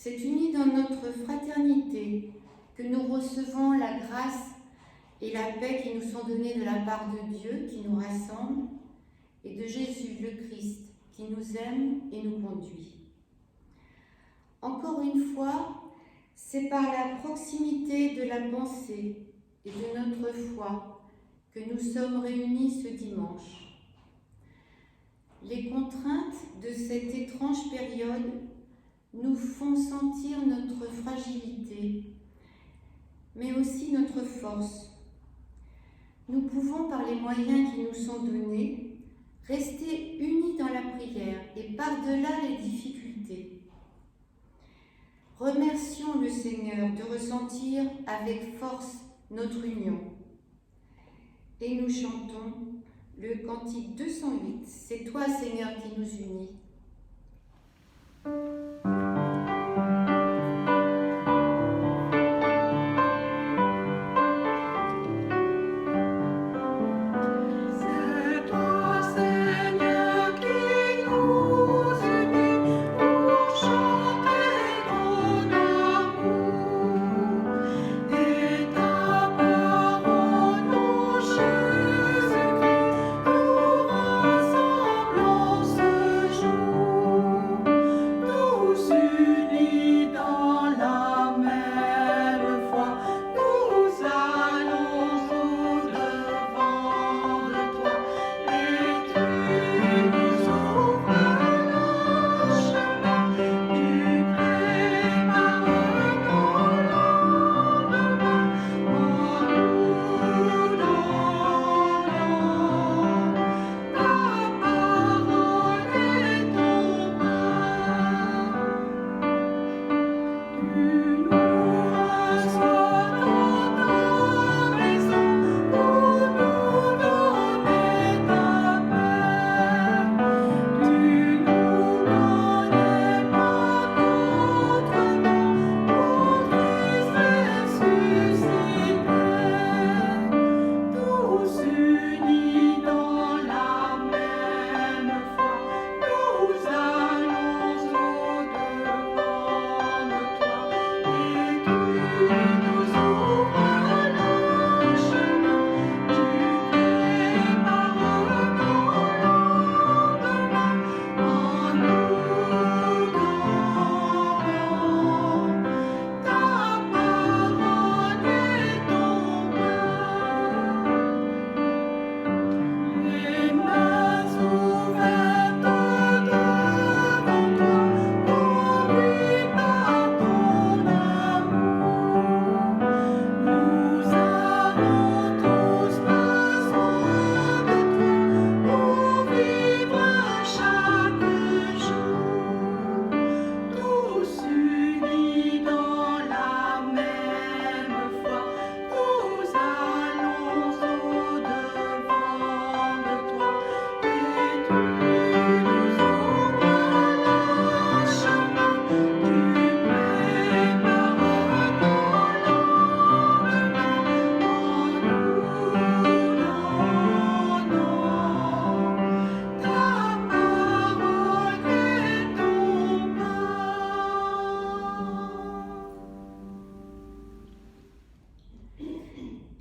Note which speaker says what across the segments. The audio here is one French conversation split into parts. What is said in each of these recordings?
Speaker 1: C'est uni dans notre fraternité que nous recevons la grâce et la paix qui nous sont données de la part de Dieu, qui nous rassemble, et de Jésus le Christ, qui nous aime et nous conduit. Encore une fois, c'est par la proximité de la pensée et de notre foi que nous sommes réunis ce dimanche. Les contraintes de cette étrange période nous font sentir notre fragilité, mais aussi notre force. Nous pouvons, par les moyens qui nous sont donnés, rester unis dans la prière et par-delà les difficultés. Remercions le Seigneur de ressentir avec force notre union. Et nous chantons le cantique 208, c'est toi Seigneur qui nous unis.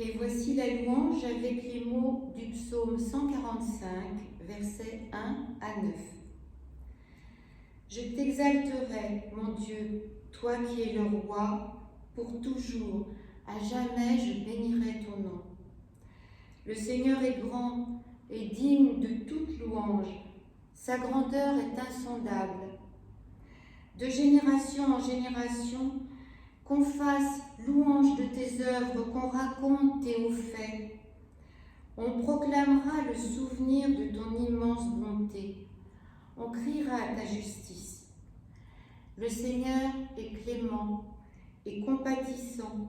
Speaker 1: Et voici la louange avec les mots du psaume 145, versets 1 à 9. Je t'exalterai, mon Dieu, toi qui es le roi, pour toujours, à jamais je bénirai ton nom. Le Seigneur est grand et digne de toute louange, sa grandeur est insondable. De génération en génération, qu'on fasse louange de tes œuvres, qu'on raconte tes hauts faits. On proclamera le souvenir de ton immense bonté. On criera à ta justice. Le Seigneur est clément et compatissant,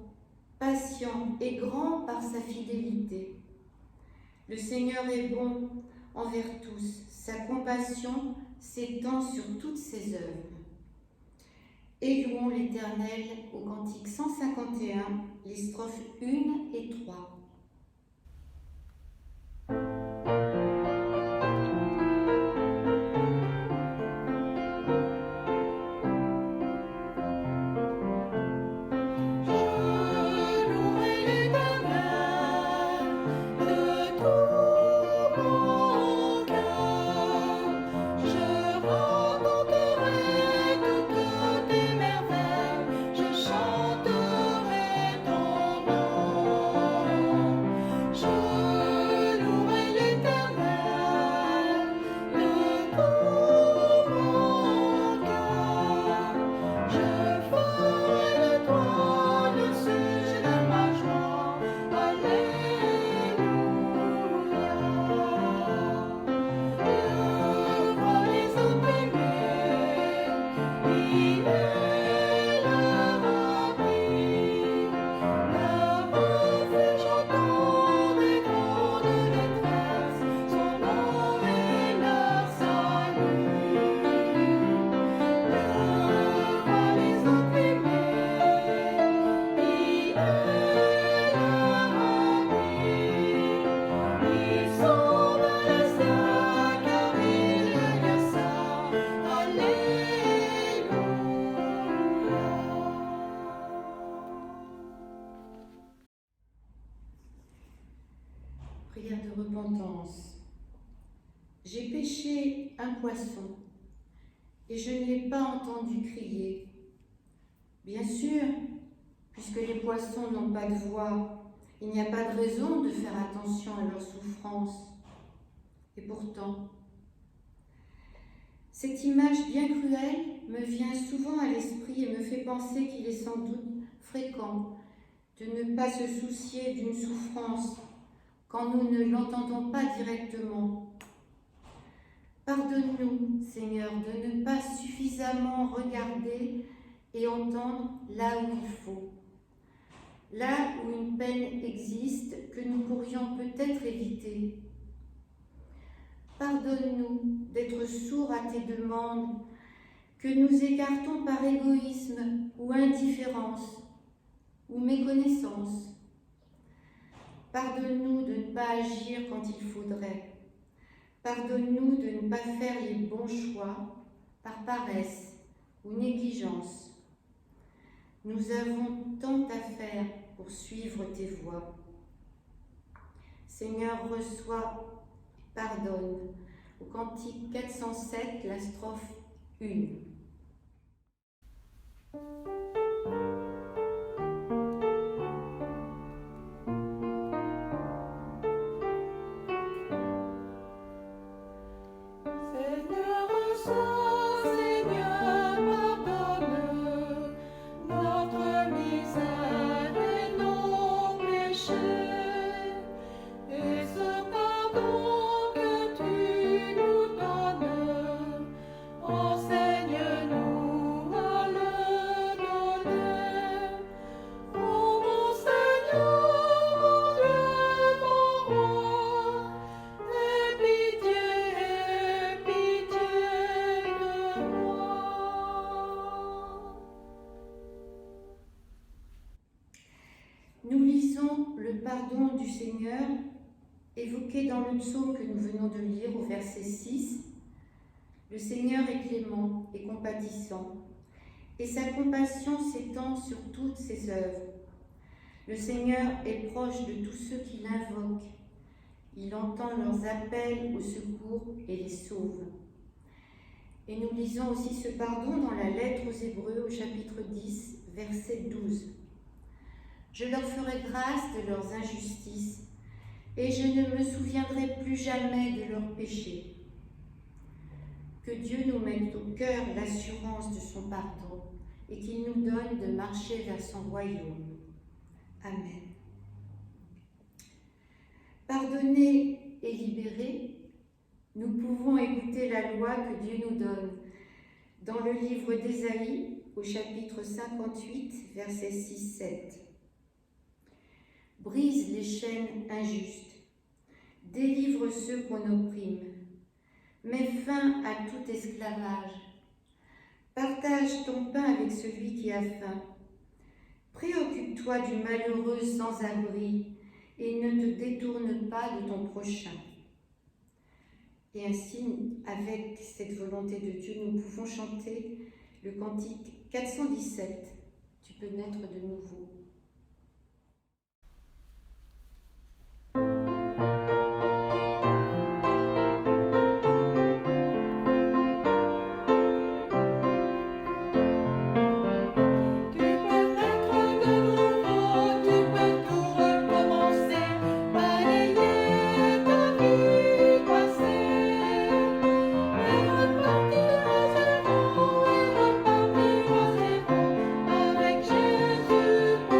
Speaker 1: patient et grand par sa fidélité. Le Seigneur est bon envers tous. Sa compassion s'étend sur toutes ses œuvres. Et louons l'Éternel au cantique 151, les strophes 1 et 3. Prière de repentance. J'ai pêché un poisson et je ne l'ai pas entendu crier. Bien sûr, puisque les poissons n'ont pas de voix, il n'y a pas de raison de faire attention à leur souffrance. Et pourtant, cette image bien cruelle me vient souvent à l'esprit et me fait penser qu'il est sans doute fréquent de ne pas se soucier d'une souffrance quand nous ne l'entendons pas directement. Pardonne-nous, Seigneur, de ne pas suffisamment regarder et entendre là où il faut, là où une peine existe que nous pourrions peut-être éviter. Pardonne-nous d'être sourds à tes demandes, que nous écartons par égoïsme ou indifférence ou méconnaissance. Pardonne-nous de ne pas agir quand il faudrait. Pardonne-nous de ne pas faire les bons choix par paresse ou négligence. Nous avons tant à faire pour suivre tes voies. Seigneur, reçois et pardonne. Au cantique 407, la strophe 1. Nous lisons le pardon du Seigneur évoqué dans le psaume que nous venons de lire au verset 6. Le Seigneur est clément et compatissant, et sa compassion s'étend sur toutes ses œuvres. Le Seigneur est proche de tous ceux qui l'invoquent. Il entend leurs appels au secours et les sauve. Et nous lisons aussi ce pardon dans la lettre aux Hébreux au chapitre 10, verset 12. Je leur ferai grâce de leurs injustices, et je ne me souviendrai plus jamais de leurs péchés. Que Dieu nous mette au cœur l'assurance de son pardon et qu'il nous donne de marcher vers son royaume. Amen. Pardonnés et libérés, nous pouvons écouter la loi que Dieu nous donne dans le livre d'Ésaïe au chapitre 58, versets 6-7. Brise les chaînes injustes, délivre ceux qu'on opprime, mets fin à tout esclavage, partage ton pain avec celui qui a faim, préoccupe-toi du malheureux sans abri et ne te détourne pas de ton prochain. Et ainsi, avec cette volonté de Dieu, nous pouvons chanter le cantique 417. Tu peux naître de nouveau.
Speaker 2: Avec Jésus.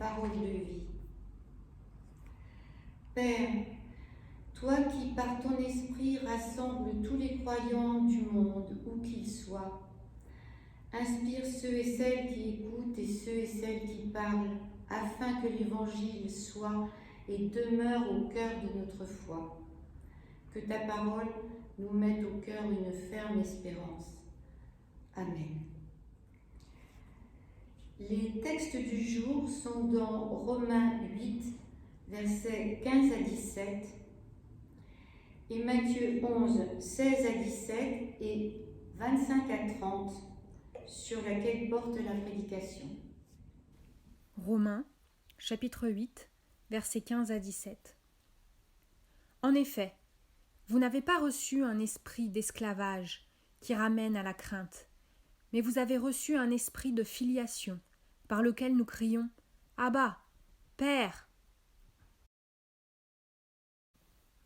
Speaker 1: parole de vie. Père, toi qui par ton esprit rassembles tous les croyants du monde, où qu'ils soient, inspire ceux et celles qui écoutent et ceux et celles qui parlent, afin que l'Évangile soit et demeure au cœur de notre foi. Que ta parole nous mette au cœur une ferme espérance. Amen. Les textes du jour sont dans Romains 8, versets 15 à 17, et Matthieu 11, 16 à 17 et 25 à 30, sur laquelle porte la prédication.
Speaker 2: Romains, chapitre 8, versets 15 à 17. En effet, vous n'avez pas reçu un esprit d'esclavage qui ramène à la crainte, mais vous avez reçu un esprit de filiation, par lequel nous crions « Abba, Père !»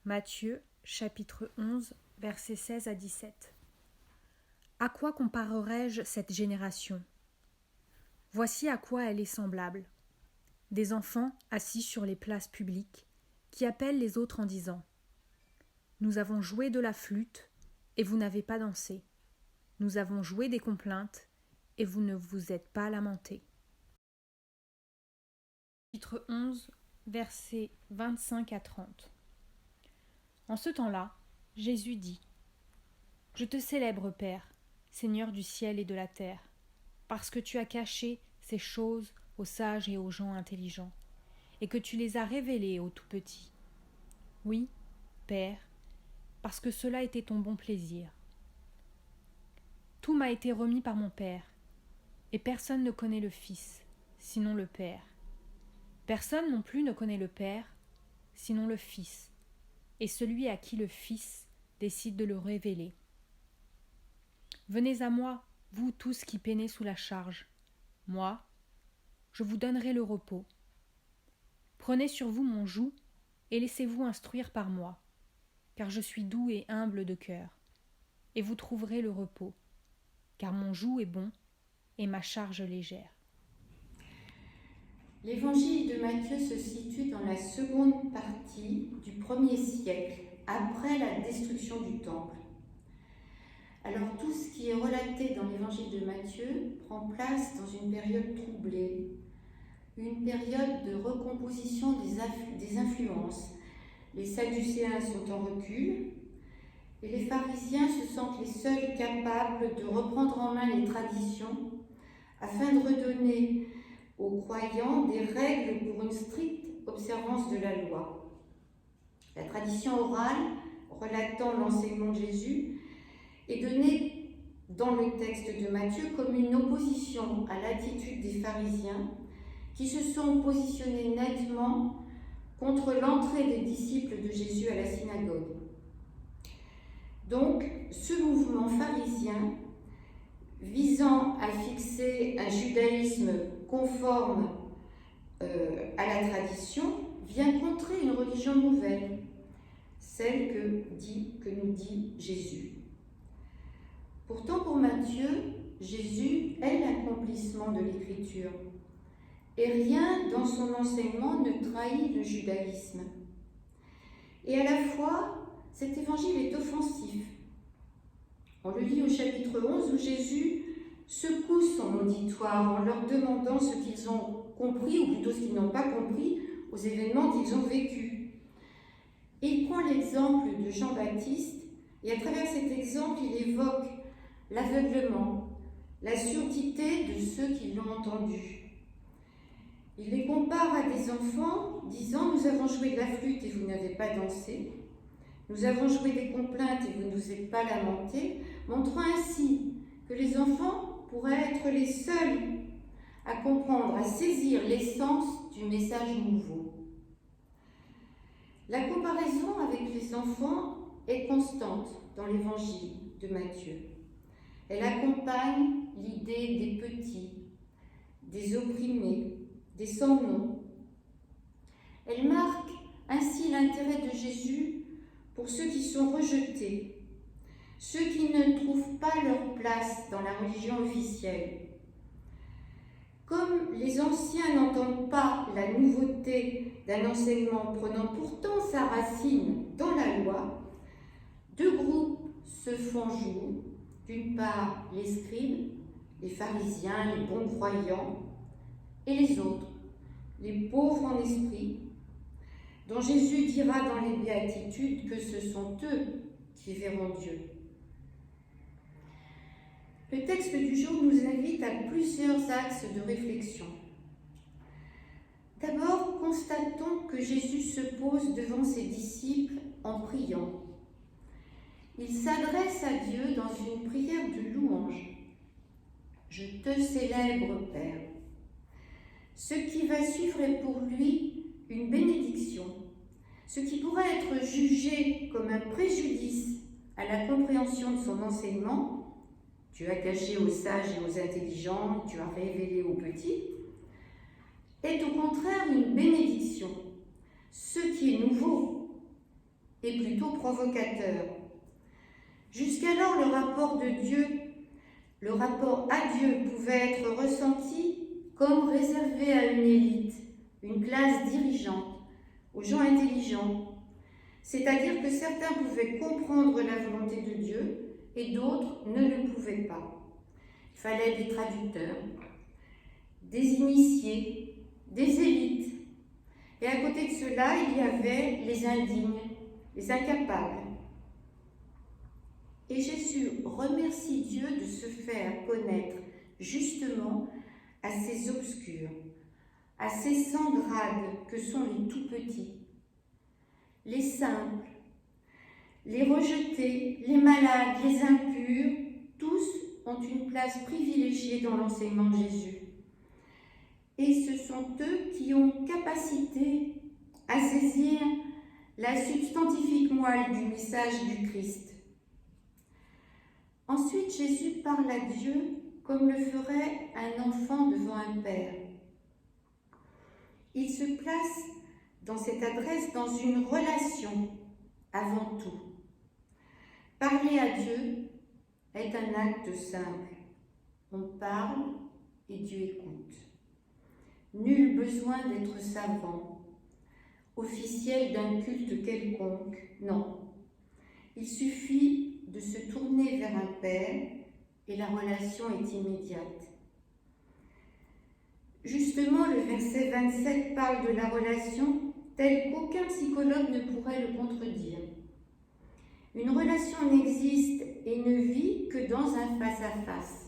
Speaker 2: Matthieu, chapitre 11, versets 16 à 17. À quoi comparerai-je cette génération ? Voici à quoi elle est semblable. Des enfants assis sur les places publiques, qui appellent les autres en disant « Nous avons joué de la flûte, et vous n'avez pas dansé. Nous avons joué des complaintes, et vous ne vous êtes pas lamentés. » Chapitre 11, versets 25 à 30. En ce temps-là, Jésus dit « Je te célèbre, Père, Seigneur du ciel et de la terre, parce que tu as caché ces choses aux sages et aux gens intelligents, et que tu les as révélées aux tout-petits. Oui, Père, parce que cela était ton bon plaisir. Tout m'a été remis par mon Père, et personne ne connaît le Fils, sinon le Père. Personne non plus ne connaît le Père, sinon le Fils, et celui à qui le Fils décide de le révéler. Venez à moi, vous tous qui peinez sous la charge. Moi, je vous donnerai le repos. Prenez sur vous mon joug et laissez-vous instruire par moi, car je suis doux et humble de cœur, et vous trouverez le repos, car mon joug est bon et ma charge légère.
Speaker 1: L'évangile de Matthieu se situe dans la seconde partie du 1er siècle, après la destruction du temple. Alors tout ce qui est relaté dans l'évangile de Matthieu prend place dans une période troublée, une période de recomposition des influences. Les Sadducéens sont en recul et les pharisiens se sentent les seuls capables de reprendre en main les traditions afin de redonner aux croyants des règles pour une stricte observance de la loi. La tradition orale relatant l'enseignement de Jésus est donnée dans le texte de Matthieu comme une opposition à l'attitude des pharisiens qui se sont positionnés nettement contre l'entrée des disciples de Jésus à la synagogue. Donc, ce mouvement pharisien, visant à fixer un judaïsme conforme à la tradition, vient contrer une religion nouvelle, celle que nous dit Jésus. Pourtant, pour Matthieu, Jésus est l'accomplissement de l'Écriture, et rien dans son enseignement ne trahit le judaïsme. Et à la fois, cet évangile est offensif. On le lit au chapitre 11 où Jésus secoue son auditoire en leur demandant ce qu'ils ont compris, ou plutôt ce qu'ils n'ont pas compris, aux événements qu'ils ont vécus. Et il prend l'exemple de Jean-Baptiste, et à travers cet exemple, il évoque l'aveuglement, la surdité de ceux qui l'ont entendu. Il les compare à des enfants, disant « Nous avons joué de la flûte et vous n'avez pas dansé. Nous avons joué des complaintes et vous ne vous êtes pas lamentés », montrant ainsi que les enfants pourraient être les seuls à comprendre, à saisir l'essence du message nouveau. La comparaison avec les enfants est constante dans l'évangile de Matthieu. Elle accompagne l'idée des petits, des opprimés, des sans-nom. Elle marque ainsi l'intérêt de Jésus pour ceux qui sont rejetés, ceux qui ne trouvent pas leur place dans la religion officielle. Comme les anciens n'entendent pas nouveauté d'un enseignement prenant pourtant sa racine dans la loi, deux groupes se font jour. D'une part, les scribes, les pharisiens, les bons croyants, et les autres, les pauvres en esprit, dont Jésus dira dans les Béatitudes que ce sont eux qui verront Dieu. Le texte du jour nous invite à plusieurs axes de réflexion. D'abord, constatons que Jésus se pose devant ses disciples en priant. Il s'adresse à Dieu dans une prière de louange. « Je te célèbre, Père ». Ce qui va suivre est pour lui une bénédiction, ce qui pourrait être jugé comme un préjudice à la compréhension de son enseignement. Tu as caché aux sages et aux intelligents, tu as révélé aux petits, est au contraire une bénédiction. Ce qui est nouveau est plutôt provocateur. Jusqu'alors, le rapport à Dieu pouvait être ressenti comme réservé à une élite, une classe dirigeante, aux gens intelligents. C'est-à-dire que certains pouvaient comprendre la volonté de Dieu et d'autres ne le pouvaient pas. Il fallait des traducteurs, des initiés, des élites. Et à côté de cela, il y avait les indignes, les incapables. Et Jésus remercie Dieu de se faire connaître justement à ces obscurs, à ces sans grades que sont les tout-petits, les simples, les rejetés, les malades, les impurs, tous ont une place privilégiée dans l'enseignement de Jésus. Et ce sont eux qui ont capacité à saisir la substantifique moelle du message du Christ. Ensuite, Jésus parle à Dieu comme le ferait un enfant devant un père. Il se place dans cette adresse dans une relation avant tout. Parler à Dieu est un acte simple. On parle et Dieu écoute. Nul besoin d'être savant, officiel d'un culte quelconque, non. Il suffit de se tourner vers un père et la relation est immédiate. Justement, le verset 27 parle de la relation telle qu'aucun psychologue ne pourrait le contredire. Une relation n'existe et ne vit que dans un face-à-face.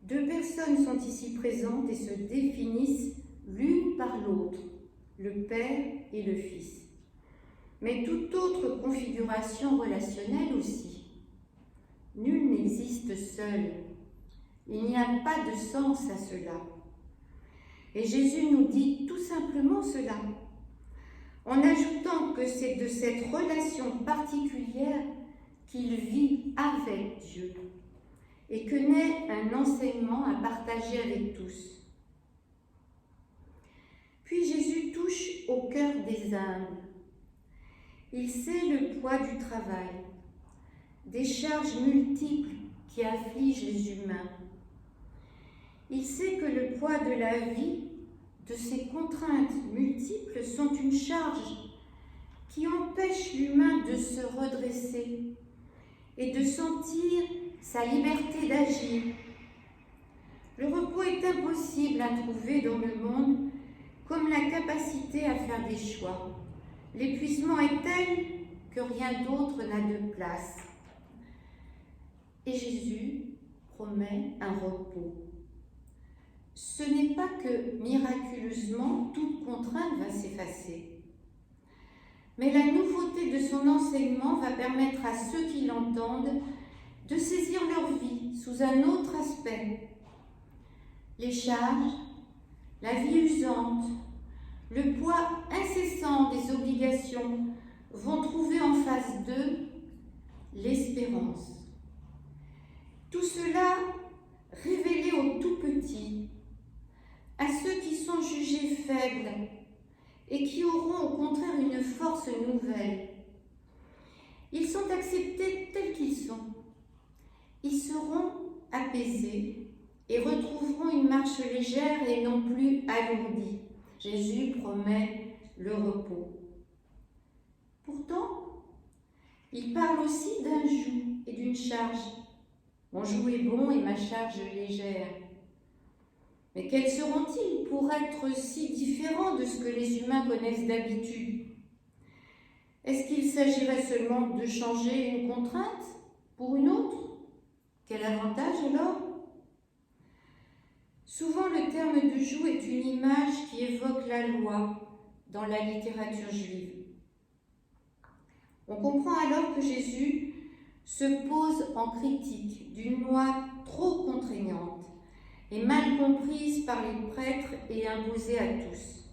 Speaker 1: Deux personnes sont ici présentes et se définissent l'une par l'autre, le Père et le Fils. Mais toute autre configuration relationnelle aussi. Nul n'existe seul. Il n'y a pas de sens à cela. Et Jésus nous dit tout simplement cela, en ajoutant que c'est de cette relation particulière qu'il vit avec Dieu et que naît un enseignement à partager avec tous. Puis Jésus touche au cœur des humbles. Il sait le poids du travail, des charges multiples qui affligent les humains. Il sait que le poids de la vie, de ces contraintes multiples, sont une charge qui empêche l'humain de se redresser et de sentir sa liberté d'agir. Le repos est impossible à trouver dans le monde, comme la capacité à faire des choix. L'épuisement est tel que rien d'autre n'a de place. Et Jésus promet un repos. Ce n'est pas que miraculeusement toute contrainte va s'effacer, mais la nouveauté de son enseignement va permettre à ceux qui l'entendent de saisir leur vie sous un autre aspect. Les charges, la vie usante, le poids incessant des obligations vont trouver en face d'eux l'espérance. Tout cela révélé aux tout petits, à ceux qui sont jugés faibles et qui auront au contraire une force nouvelle. Ils sont acceptés tels qu'ils sont. Ils seront apaisés et retrouveront une marche légère et non plus alourdie. Jésus promet le repos. Pourtant, il parle aussi d'un joug et d'une charge. Mon joug est bon et ma charge légère. Mais quels seront-ils pour être si différents de ce que les humains connaissent d'habitude? Est-ce qu'il s'agirait seulement de changer une contrainte pour une autre? Quel avantage alors? Souvent, le terme de joug est une image qui évoque la loi dans la littérature juive. On comprend alors que Jésus se pose en critique d'une loi trop contraignante et mal comprise par les prêtres et imposée à tous.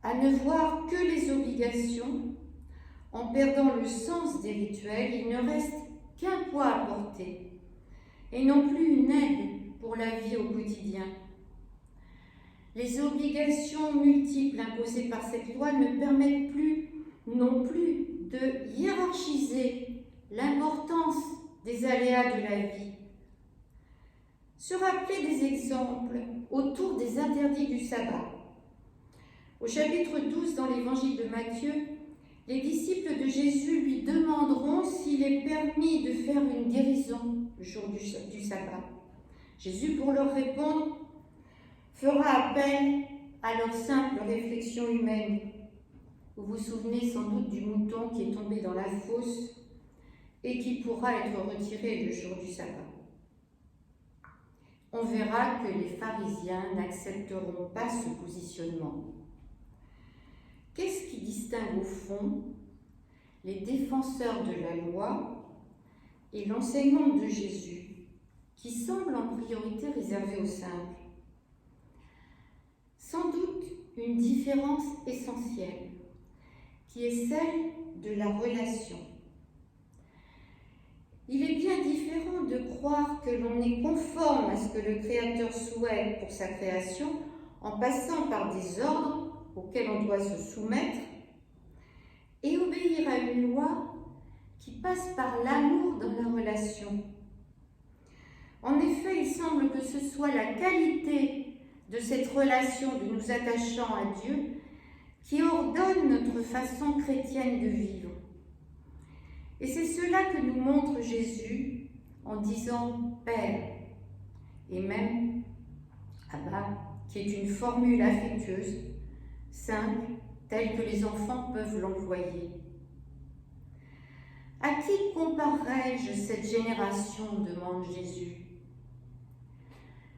Speaker 1: À ne voir que les obligations, en perdant le sens des rituels, il ne reste qu'un poids à porter et non plus une aide pour la vie au quotidien. Les obligations multiples imposées par cette loi ne permettent plus non plus de hiérarchiser l'importance des aléas de la vie. Se rappeler des exemples autour des interdits du sabbat. Au chapitre 12 dans l'évangile de Matthieu, les disciples de Jésus lui demanderont s'il est permis de faire une guérison le jour du sabbat. Jésus, pour leur répondre, fera appel à leur simple réflexion humaine. Vous vous souvenez sans doute du mouton qui est tombé dans la fosse et qui pourra être retiré le jour du sabbat. On verra que les pharisiens n'accepteront pas ce positionnement. Qu'est-ce qui distingue au fond les défenseurs de la loi et l'enseignement de Jésus, qui semble en priorité réservé aux simples? Sans doute une différence essentielle, qui est celle de la relation. Il est bien différent de croire que l'on est conforme à ce que le Créateur souhaite pour sa création en passant par des ordres auxquels on doit se soumettre et obéir à une loi qui passe par l'amour dans la relation. En effet, il semble que ce soit la qualité de cette relation de nous attachant à Dieu qui ordonne notre façon chrétienne de vivre. Et c'est cela que nous montre Jésus en disant « Père » et même « Abba », qui est une formule affectueuse, simple, telle que les enfants peuvent l'employer. À qui comparerai-je cette génération? Demande Jésus.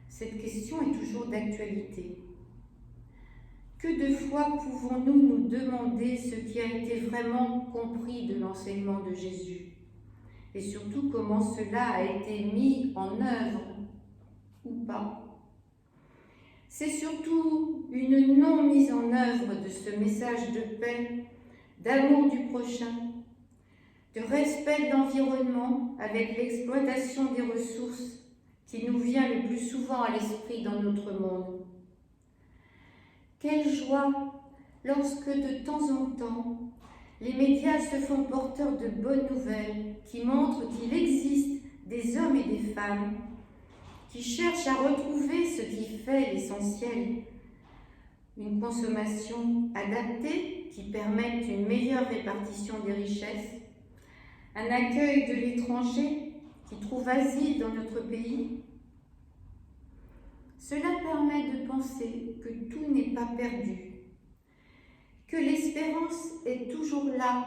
Speaker 1: Cette question est toujours d'actualité. Que de fois pouvons-nous nous demander ce qui a été vraiment compris de l'enseignement de Jésus et surtout comment cela a été mis en œuvre ou pas? C'est surtout une non-mise en œuvre de ce message de paix, d'amour du prochain, de respect de l'environnement avec l'exploitation des ressources qui nous vient le plus souvent à l'esprit dans notre monde. Quelle joie lorsque de temps en temps, les médias se font porteurs de bonnes nouvelles qui montrent qu'il existe des hommes et des femmes qui cherchent à retrouver ce qui fait l'essentiel. Une consommation adaptée qui permette une meilleure répartition des richesses, un accueil de l'étranger qui trouve asile dans notre pays. Cela permet de penser que tout n'est pas perdu, que l'espérance est toujours là,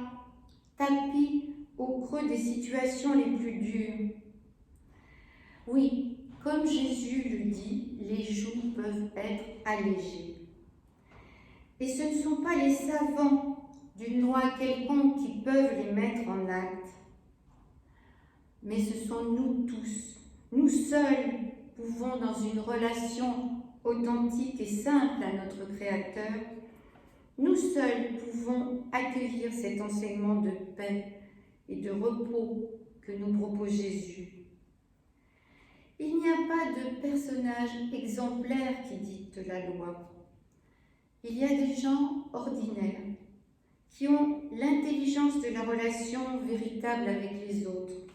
Speaker 1: tapie au creux des situations les plus dures. Oui, comme Jésus le dit, les jougs peuvent être allégés. Et ce ne sont pas les savants d'une loi quelconque qui peuvent les mettre en acte, mais ce sont nous tous, nous seuls, pouvons, dans une relation authentique et simple à notre Créateur, nous seuls pouvons accueillir cet enseignement de paix et de repos que nous propose Jésus. Il n'y a pas de personnage exemplaire qui dicte la loi. Il y a des gens ordinaires qui ont l'intelligence de la relation véritable avec les autres.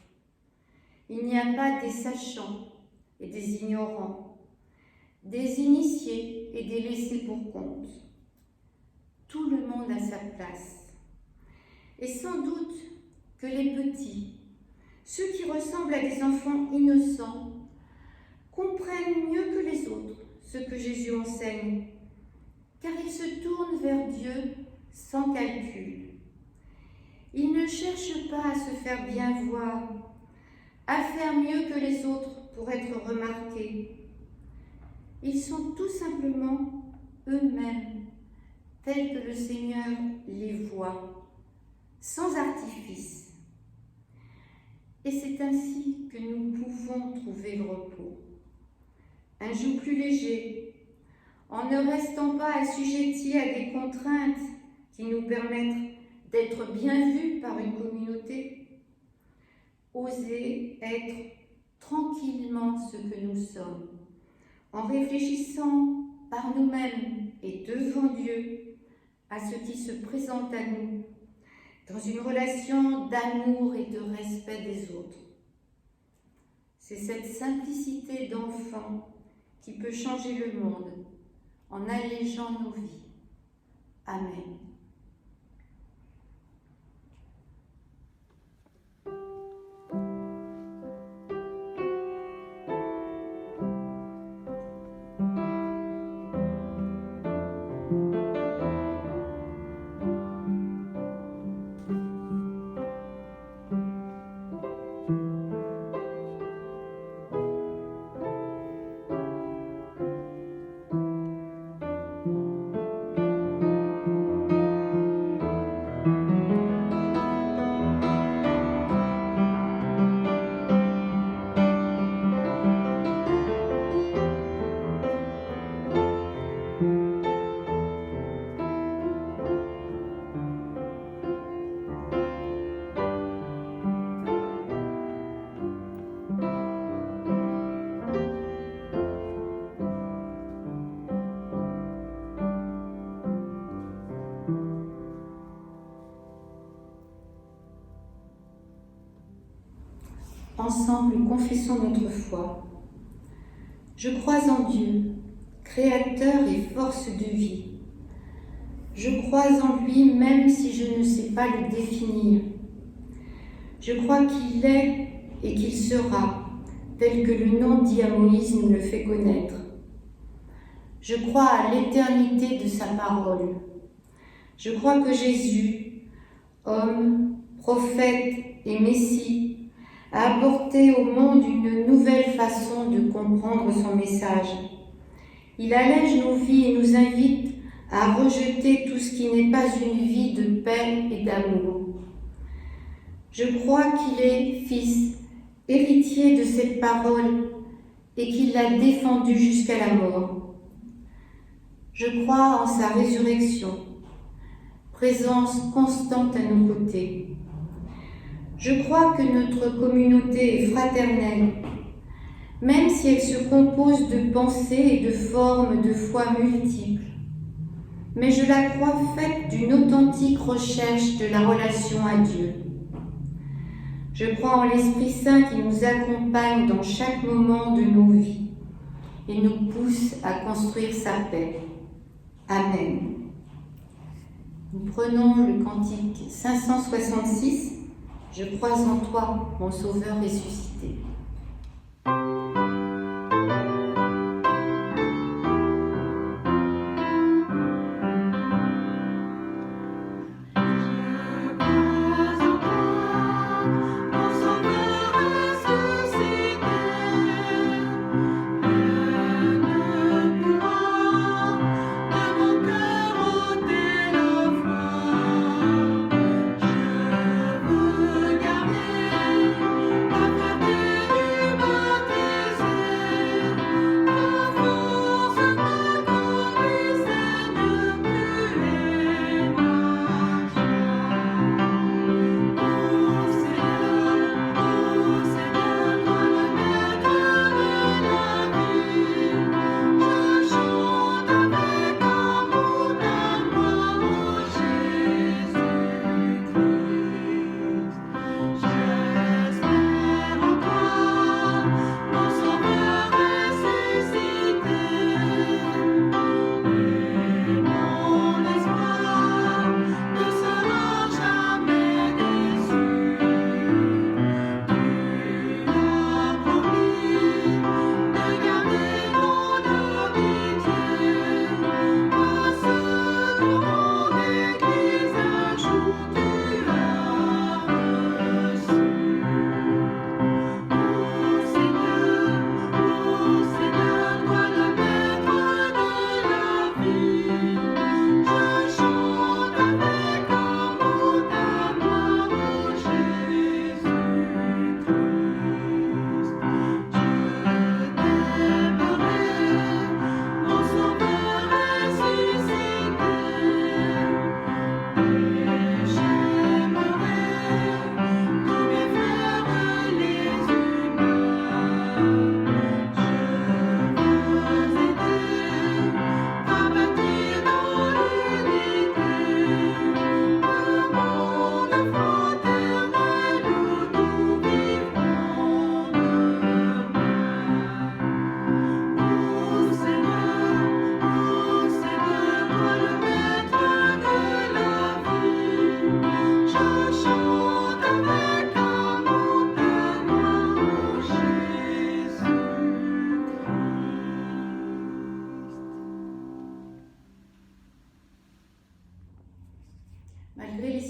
Speaker 1: Il n'y a pas des sachants et des ignorants, des initiés et des laissés pour compte. Tout le monde a sa place. Et sans doute que les petits, ceux qui ressemblent à des enfants innocents, comprennent mieux que les autres ce que Jésus enseigne, car ils se tournent vers Dieu sans calcul. Ils ne cherchent pas à se faire bien voir, à faire mieux que les autres pour être remarqués. Ils sont tout simplement eux-mêmes, tels que le Seigneur les voit, sans artifice. Et c'est ainsi que nous pouvons trouver le repos. Un joug plus léger, en ne restant pas assujettis à des contraintes qui nous permettent d'être bien vus par une communauté. Oser être tranquillement ce que nous sommes, en réfléchissant par nous-mêmes et devant Dieu à ce qui se présente à nous, dans une relation d'amour et de respect des autres. C'est cette simplicité d'enfant qui peut changer le monde en allégeant nos vies. Amen. Ensemble, confessons notre foi. Je crois en Dieu, Créateur et force de vie. Je crois en lui même si je ne sais pas le définir. Je crois qu'il est et qu'il sera, tel que le nom dit à Moïse nous le fait connaître. Je crois à l'éternité de sa parole. Je crois que Jésus, homme, prophète et Messie, a apporté au monde une nouvelle façon de comprendre son message. Il allège nos vies et nous invite à rejeter tout ce qui n'est pas une vie de paix et d'amour. Je crois qu'il est fils, héritier de cette parole et qu'il l'a défendue jusqu'à la mort. Je crois en sa résurrection, présence constante à nos côtés. Je crois que notre communauté est fraternelle, même si elle se compose de pensées et de formes de foi multiples. Mais je la crois faite d'une authentique recherche de la relation à Dieu. Je crois en l'Esprit Saint qui nous accompagne dans chaque moment de nos vies et nous pousse à construire sa paix. Amen. Nous prenons le cantique 566. Je crois en toi, mon Sauveur ressuscité.
Speaker 3: Garder la fierté du baptême.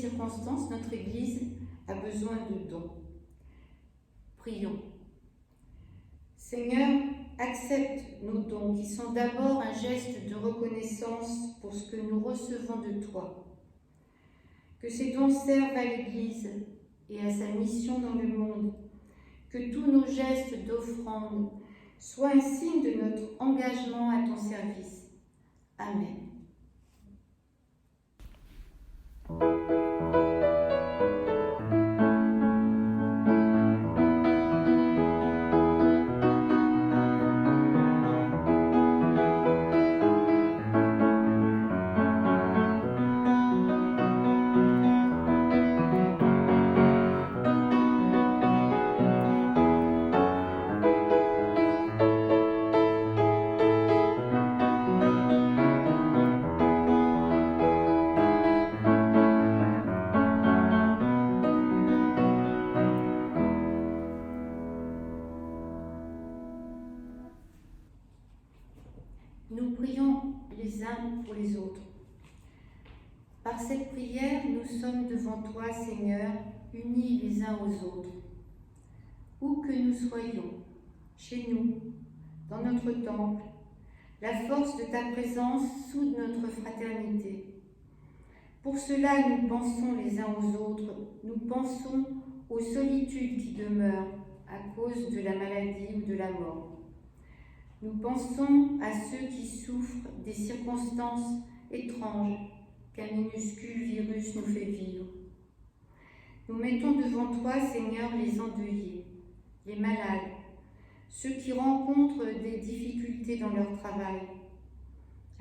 Speaker 1: circonstances, notre Église a besoin de dons. Prions. Seigneur, accepte nos dons qui sont d'abord un geste de reconnaissance pour ce que nous recevons de toi. Que ces dons servent à l'Église et à sa mission dans le monde. Que tous nos gestes d'offrande soient un signe de notre engagement à ton service. Amen. Nous prions les uns pour les autres. Par cette prière, nous sommes devant toi, Seigneur, unis les uns aux autres. Où que nous soyons, chez nous, dans notre temple, la force de ta présence soude notre fraternité. Pour cela, nous pensons les uns aux autres, nous pensons aux solitudes qui demeurent à cause de la maladie ou de la mort. Nous pensons à ceux qui souffrent des circonstances étranges qu'un minuscule virus nous fait vivre. Nous mettons devant toi, Seigneur, les endeuillés, les malades, ceux qui rencontrent des difficultés dans leur travail,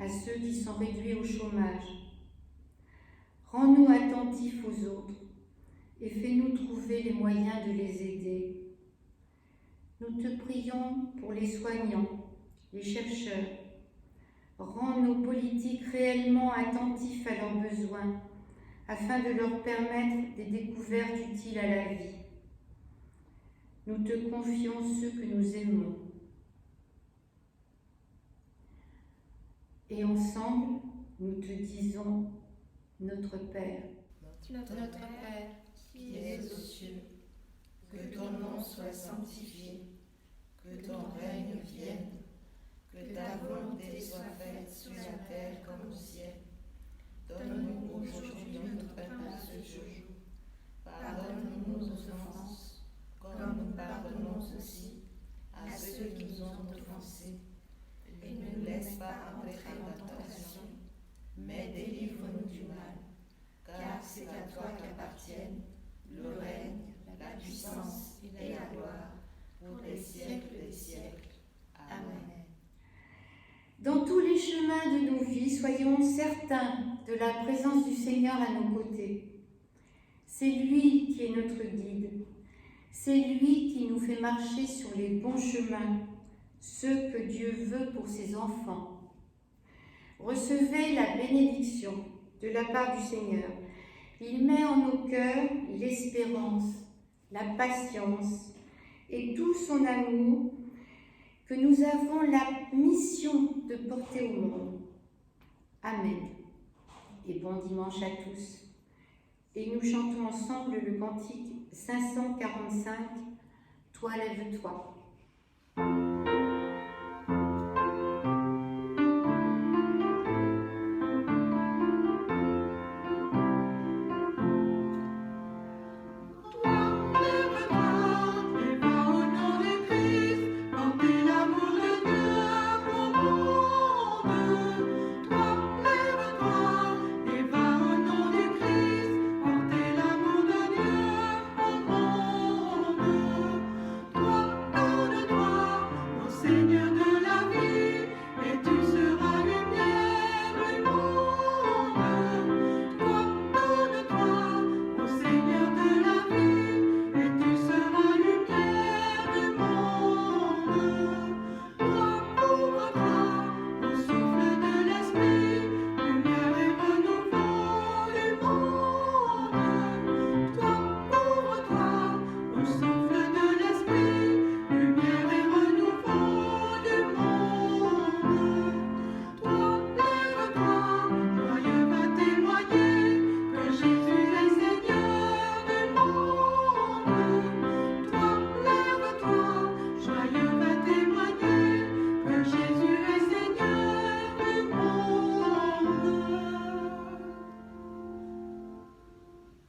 Speaker 1: à ceux qui sont réduits au chômage. Rends-nous attentifs aux autres et fais-nous trouver les moyens de les aider. Nous te prions pour les soignants, les chercheurs. Rends nos politiques réellement attentifs à leurs besoins, afin de leur permettre des découvertes utiles à la vie. Nous te confions ceux que nous aimons. Et ensemble, nous te disons, notre Père.
Speaker 3: Notre Père, qui es aux cieux, que ton nom soit sanctifié, que ton règne vienne, que ta volonté soit faite sur la terre comme au ciel. Donne-nous aujourd'hui notre pain de ce jour. Pardonne-nous nos offenses, comme nous pardonnons aussi à ceux qui nous ont offensés. Et ne nous laisse pas entrer en tentation, mais délivre-nous du mal. Car c'est à toi qu'appartiennent le règne, la puissance et la gloire pour les siècles des siècles. Amen.
Speaker 1: Dans tous les chemins de nos vies, soyons certains de la présence du Seigneur à nos côtés. C'est lui qui est notre guide. C'est lui qui nous fait marcher sur les bons chemins, ceux que Dieu veut pour ses enfants. Recevez la bénédiction de la part du Seigneur. Il met en nos cœurs l'espérance, la patience et tout son amour que nous avons la mission de porter au monde. Amen. Et bon dimanche à tous. Et nous chantons ensemble le cantique 545, Toi lève-toi.